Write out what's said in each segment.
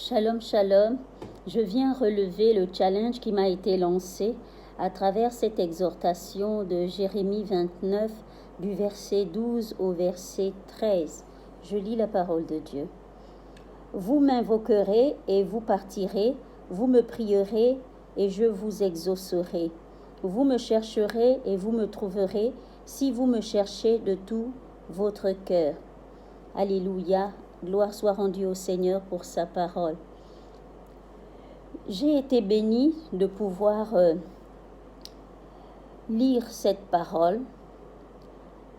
Shalom, shalom. Je viens relever le challenge qui m'a été lancé à travers cette exhortation de Jérémie 29, du verset 12 au verset 13. Je lis la parole de Dieu. Vous m'invoquerez et vous partirez, vous me prierez et je vous exaucerai. Vous me chercherez et vous me trouverez si vous me cherchez de tout votre cœur. Alléluia. Gloire soit rendue au Seigneur pour sa parole. J'ai été bénie de pouvoir lire cette parole.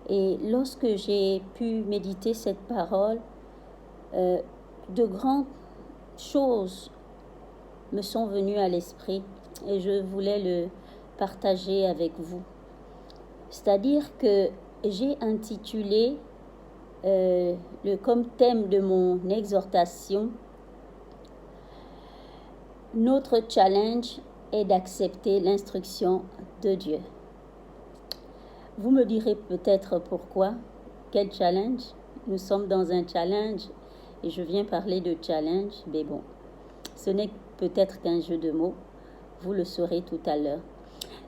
Et lorsque j'ai pu méditer cette parole, de grandes choses me sont venues à l'esprit et je voulais le partager avec vous. C'est-à-dire que j'ai intitulé comme thème de mon exhortation, notre challenge est d'accepter l'instruction de Dieu. Vous me direz peut-être pourquoi, quel challenge? Nous sommes dans un challenge et je viens parler de challenge, mais bon, ce n'est peut-être qu'un jeu de mots, vous le saurez tout à l'heure.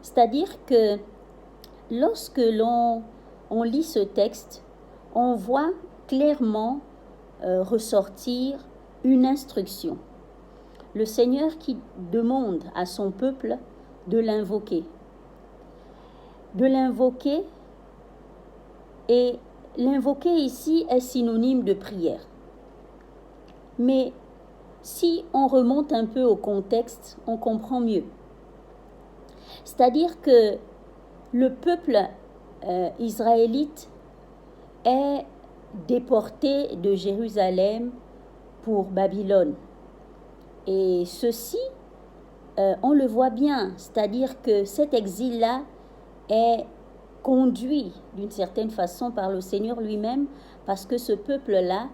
C'est-à-dire que lorsque on lit ce texte, on voit clairement ressortir une instruction. Le Seigneur qui demande à son peuple de l'invoquer. De l'invoquer, et l'invoquer ici est synonyme de prière. Mais si on remonte un peu au contexte, on comprend mieux. C'est-à-dire que le peuple israélite est déporté de Jérusalem pour Babylone. Et ceci, on le voit bien, c'est-à-dire que cet exil-là est conduit d'une certaine façon par le Seigneur lui-même, parce que ce peuple-là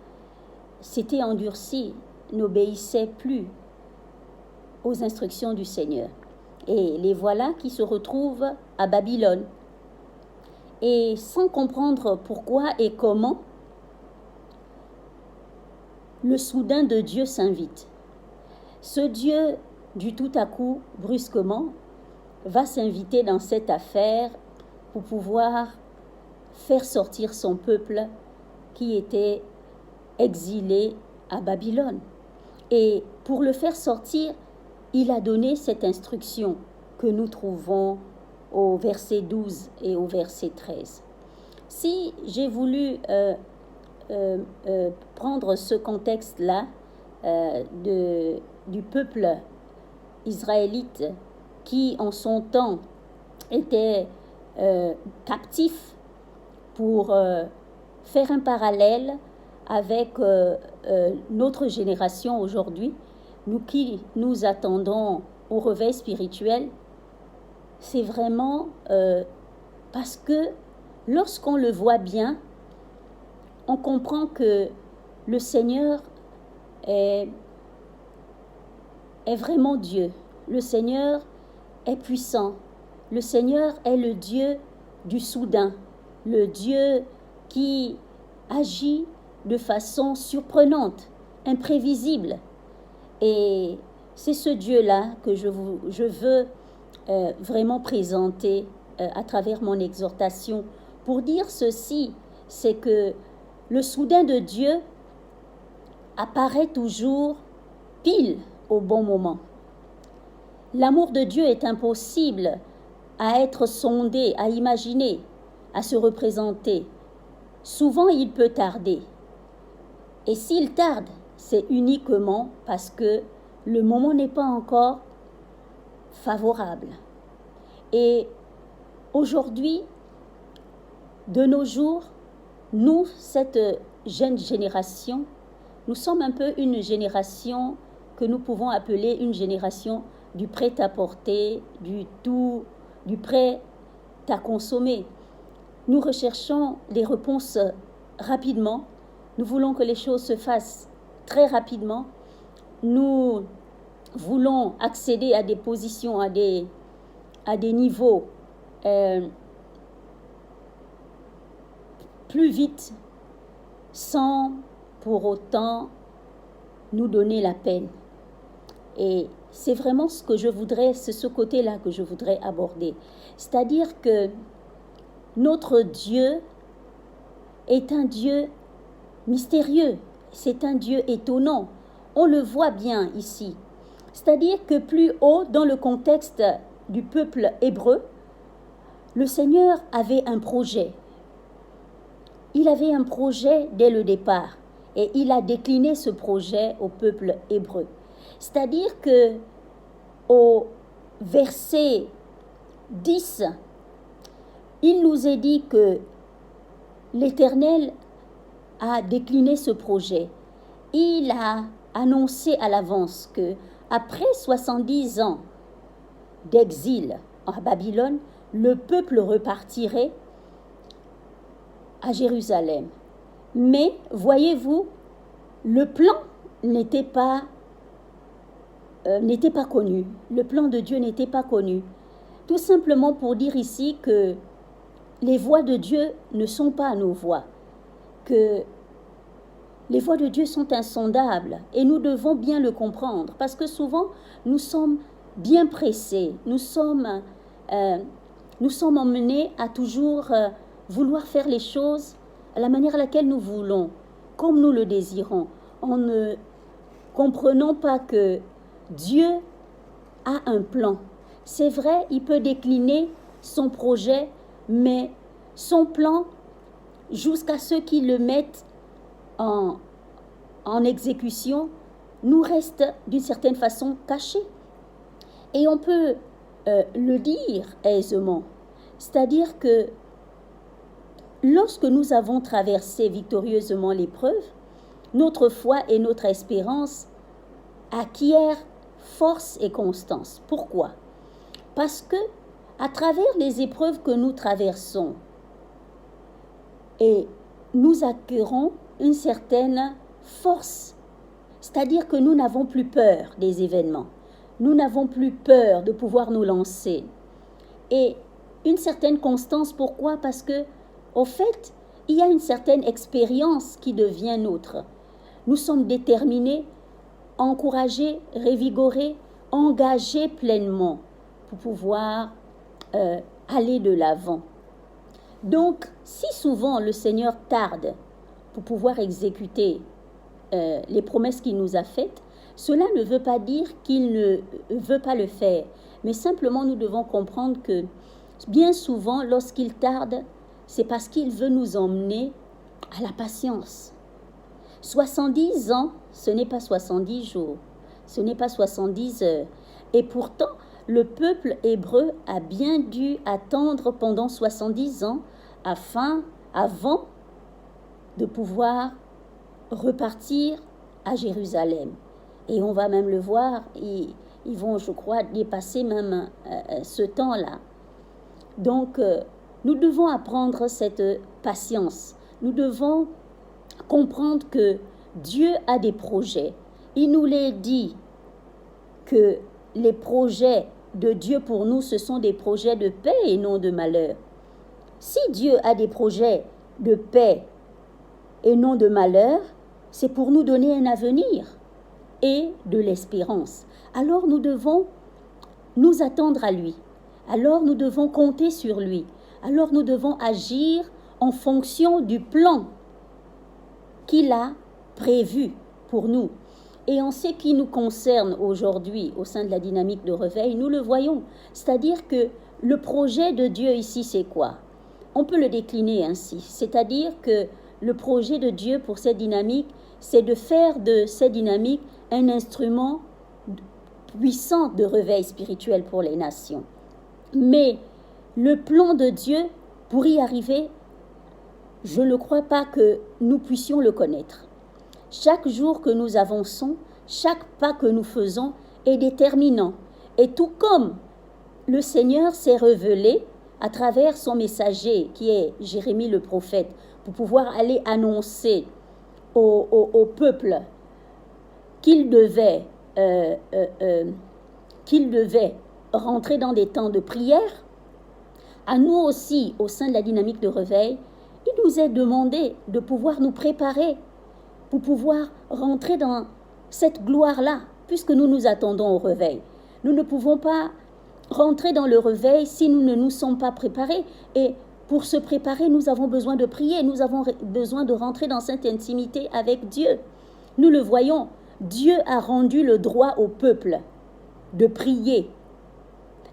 s'était endurci, n'obéissait plus aux instructions du Seigneur. Et les voilà qui se retrouvent à Babylone. Et sans comprendre pourquoi et comment, le soudain de Dieu s'invite. Ce Dieu, du tout à coup, brusquement, va s'inviter dans cette affaire pour pouvoir faire sortir son peuple qui était exilé à Babylone. Et pour le faire sortir, il a donné cette instruction que nous trouvons au verset 12 et au verset 13. Si j'ai voulu prendre ce contexte-là du peuple israélite qui en son temps était captif, pour faire un parallèle avec notre génération aujourd'hui, nous qui nous attendons au réveil spirituel, c'est vraiment parce que lorsqu'on le voit bien, on comprend que le Seigneur est vraiment Dieu. Le Seigneur est puissant. Le Seigneur est le Dieu du soudain, le Dieu qui agit de façon surprenante, imprévisible. Et c'est ce Dieu-là que je veux vraiment présenter à travers mon exhortation. Pour dire ceci, c'est que le soudain de Dieu apparaît toujours pile au bon moment. L'amour de Dieu est impossible à être sondé, à imaginer, à se représenter. Souvent, il peut tarder. Et s'il tarde, c'est uniquement parce que le moment n'est pas encore favorable. Et aujourd'hui, de nos jours, nous, cette jeune génération, nous sommes un peu une génération que nous pouvons appeler une génération du prêt-à-porter, du prêt à consommer. Nous recherchons les réponses rapidement. Nous voulons que les choses se fassent très rapidement. Nous voulons accéder à des positions, à des niveaux plus vite, sans pour autant nous donner la peine. Et c'est vraiment c'est ce côté-là que je voudrais aborder. C'est-à-dire que notre Dieu est un Dieu mystérieux, c'est un Dieu étonnant. On le voit bien ici. C'est-à-dire que plus haut, dans le contexte du peuple hébreu, le Seigneur avait un projet. Il avait un projet dès le départ et il a décliné ce projet au peuple hébreu. C'est-à-dire que au verset 10, il nous est dit que l'Éternel a décliné ce projet. Il a annoncé à l'avance que après 70 ans d'exil à Babylone, le peuple repartirait à Jérusalem. Mais voyez-vous, le plan n'était pas connu. Le plan de Dieu n'était pas connu. Tout simplement pour dire ici que les voies de Dieu ne sont pas nos voies, que les voies de Dieu sont insondables et nous devons bien le comprendre parce que souvent nous sommes bien pressés, nous sommes emmenés à toujours vouloir faire les choses à la manière à laquelle nous voulons, comme nous le désirons, en ne comprenant pas que Dieu a un plan. C'est vrai, il peut décliner son projet, mais son plan, jusqu'à ce qu'il le mette en exécution, nous reste d'une certaine façon caché. Et on peut le dire aisément. C'est-à-dire que lorsque nous avons traversé victorieusement l'épreuve, notre foi et notre espérance acquièrent force et constance. Pourquoi? Parce que à travers les épreuves que nous traversons, et nous acquérons une certaine force, c'est-à-dire que nous n'avons plus peur des événements, nous n'avons plus peur de pouvoir nous lancer, et une certaine constance. Pourquoi? Parce que, au fait, il y a une certaine expérience qui devient nôtre. Nous sommes déterminés, encouragés, révigorés, engagés pleinement pour pouvoir aller de l'avant. Donc, si souvent le Seigneur tarde pour pouvoir exécuter les promesses qu'il nous a faites, cela ne veut pas dire qu'il ne veut pas le faire, mais simplement nous devons comprendre que bien souvent, lorsqu'il tarde, c'est parce qu'il veut nous emmener à la patience. 70 ans, ce n'est pas 70 jours, ce n'est pas 70 heures. Et pourtant, le peuple hébreu a bien dû attendre pendant 70 ans avant de pouvoir repartir à Jérusalem. Et on va même le voir, ils vont, je crois, dépasser même ce temps-là. Donc, nous devons apprendre cette patience. Nous devons comprendre que Dieu a des projets. Il nous l'a dit que les projets de Dieu pour nous, ce sont des projets de paix et non de malheur. Si Dieu a des projets de paix et non de malheur, c'est pour nous donner un avenir et de l'espérance. Alors nous devons nous attendre à lui. Alors nous devons compter sur lui. Alors nous devons agir en fonction du plan qu'il a prévu pour nous. Et en ce qui nous concerne aujourd'hui au sein de la dynamique de réveil, nous le voyons. C'est-à-dire que le projet de Dieu ici, c'est quoi? On peut le décliner ainsi. C'est-à-dire que le projet de Dieu pour cette dynamique, c'est de faire de cette dynamique un instrument puissant de réveil spirituel pour les nations. Mais le plan de Dieu, pour y arriver, je ne crois pas que nous puissions le connaître. Chaque jour que nous avançons, chaque pas que nous faisons est déterminant. Et tout comme le Seigneur s'est révélé à travers son messager, qui est Jérémie le prophète, pour pouvoir aller annoncer au peuple qu'il devait rentrer dans des temps de prière, à nous aussi, au sein de la dynamique de réveil, il nous est demandé de pouvoir nous préparer pour pouvoir rentrer dans cette gloire-là, puisque nous nous attendons au réveil. Nous ne pouvons pas rentrer dans le réveil si nous ne nous sommes pas préparés. Et pour se préparer, nous avons besoin de prier, nous avons besoin de rentrer dans cette intimité avec Dieu. Nous le voyons, Dieu a rendu le droit au peuple de prier.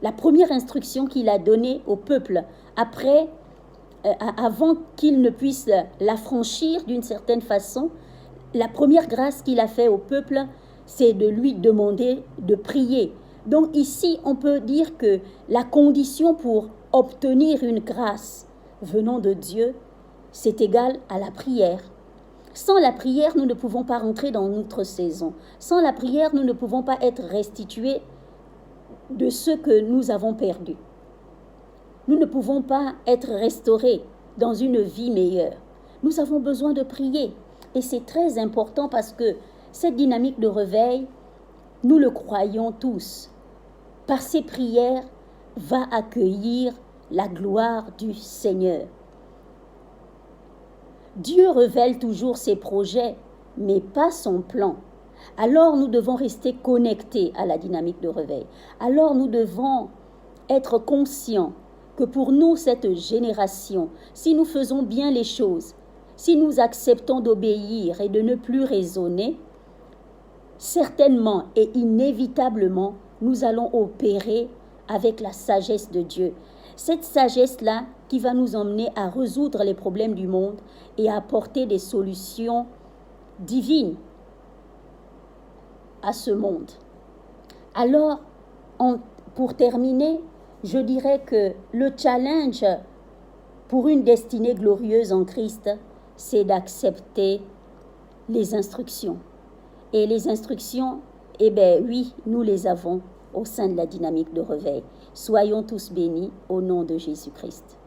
La première instruction qu'il a donnée au peuple, avant qu'il ne puisse l'affranchir d'une certaine façon, la première grâce qu'il a faite au peuple, c'est de lui demander de prier. Donc ici, on peut dire que la condition pour obtenir une grâce venant de Dieu, c'est égal à la prière. Sans la prière, nous ne pouvons pas rentrer dans notre saison. Sans la prière, nous ne pouvons pas être restitués de ce que nous avons perdu. Nous ne pouvons pas être restaurés dans une vie meilleure. Nous avons besoin de prier. Et c'est très important parce que cette dynamique de réveil, nous le croyons tous. Par ces prières, va accueillir la gloire du Seigneur. Dieu révèle toujours ses projets, mais pas son plan. Alors nous devons rester connectés à la dynamique de réveil. Alors nous devons être conscients que pour nous, cette génération, si nous faisons bien les choses, si nous acceptons d'obéir et de ne plus raisonner, certainement et inévitablement, nous allons opérer avec la sagesse de Dieu. Cette sagesse-là qui va nous emmener à résoudre les problèmes du monde et à apporter des solutions divines à ce monde. Alors, pour terminer, je dirais que le challenge pour une destinée glorieuse en Christ, c'est d'accepter les instructions. Et les instructions, eh bien oui, nous les avons au sein de la dynamique de réveil. Soyons tous bénis au nom de Jésus-Christ.